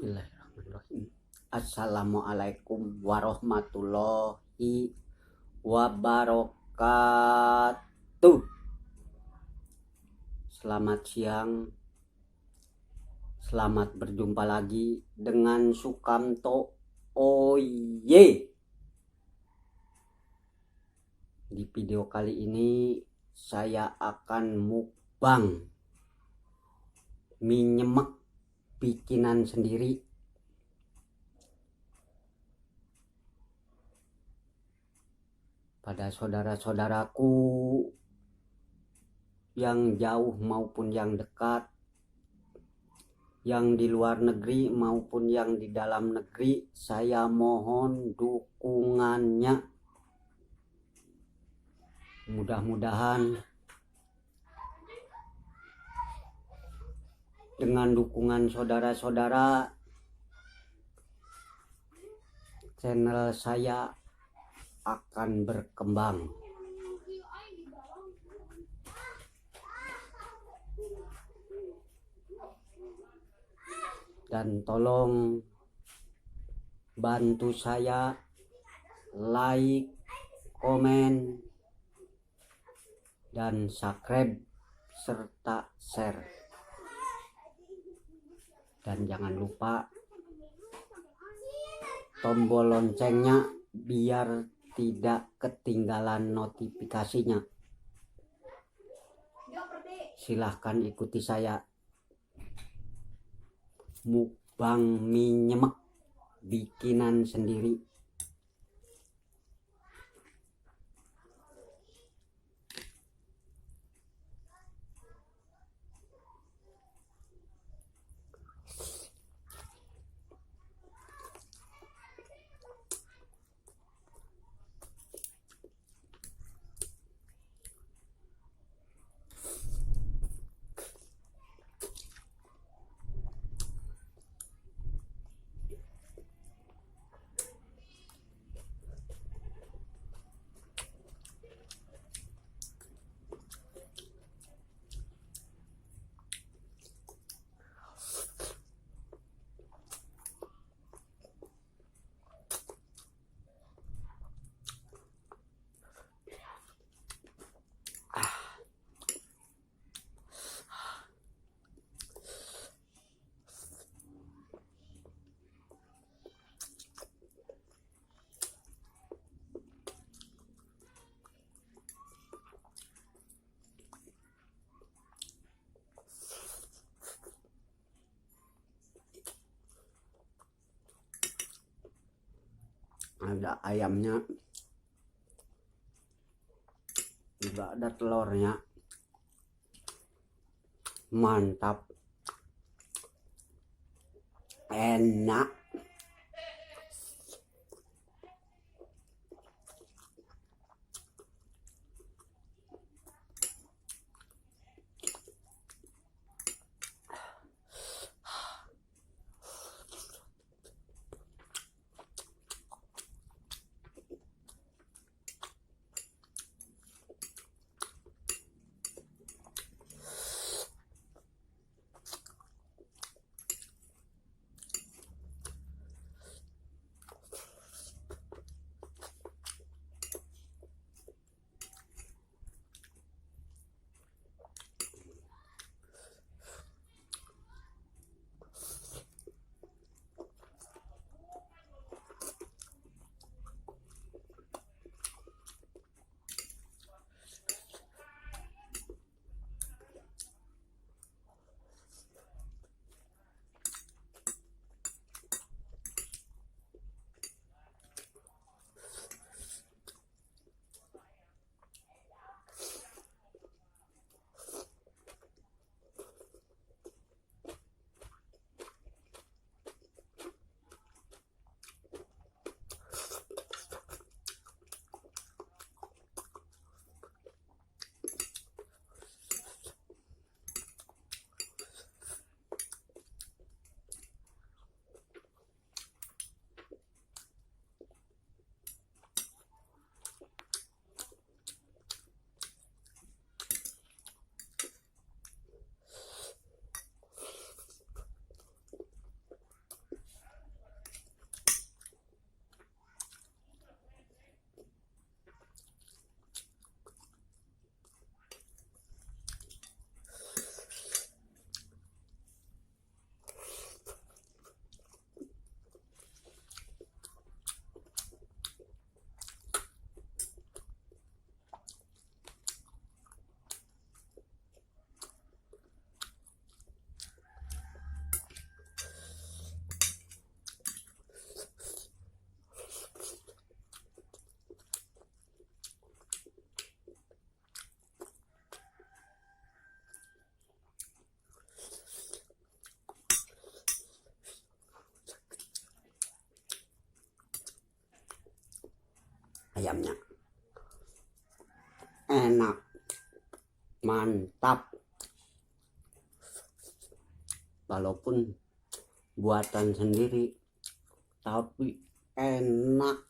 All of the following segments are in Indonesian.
Bismillahirrahmanirrahim. Assalamualaikum warahmatullahi wabarakatuh. Selamat siang. Selamat berjumpa lagi dengan Sukamto Oye. Di video kali ini saya akan mukbang mie nyemek bikinan sendiri. Pada saudara-saudaraku yang jauh maupun yang dekat, yang di luar negeri maupun yang di dalam negeri, saya mohon dukungannya. Mudah-mudahan dengan dukungan saudara-saudara, channel saya akan berkembang. Dan tolong bantu saya like, komen, dan subscribe serta share. Dan jangan lupa tombol loncengnya biar tidak ketinggalan notifikasinya. Silahkan ikuti saya mukbang mie nyemek bikinan sendiri. Ada ayamnya, juga ada telurnya. Mantap, enak. ayamnya. Enak, mantap. Walaupun buatan sendiri, tapi enak.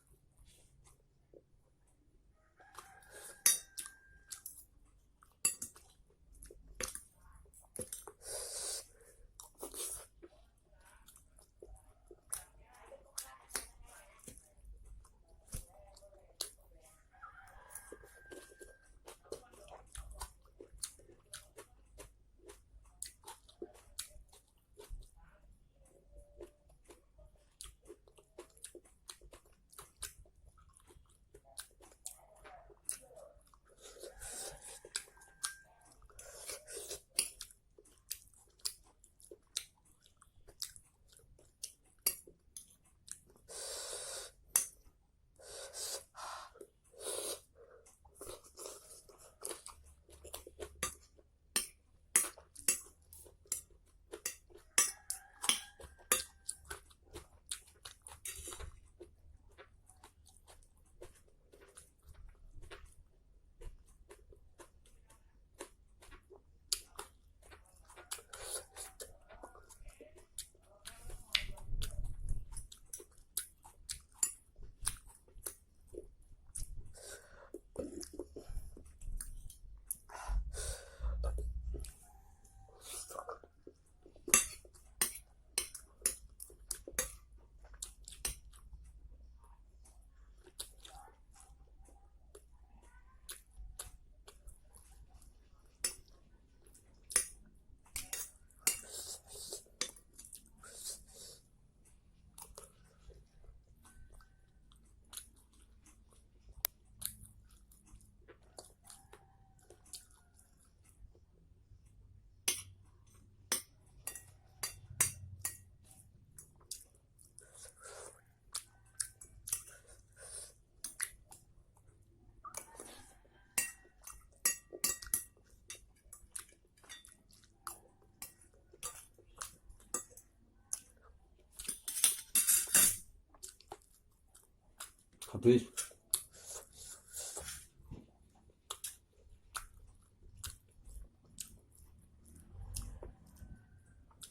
Habis.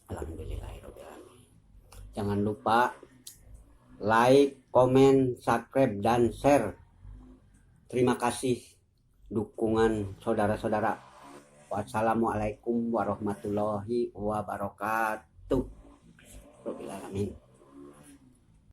Alhamdulillahirobbilalamin. Jangan lupa like, komen, subscribe, dan share. Terima kasih dukungan saudara-saudara. Wassalamualaikum warahmatullahi wabarakatuh. Rabbil alamin.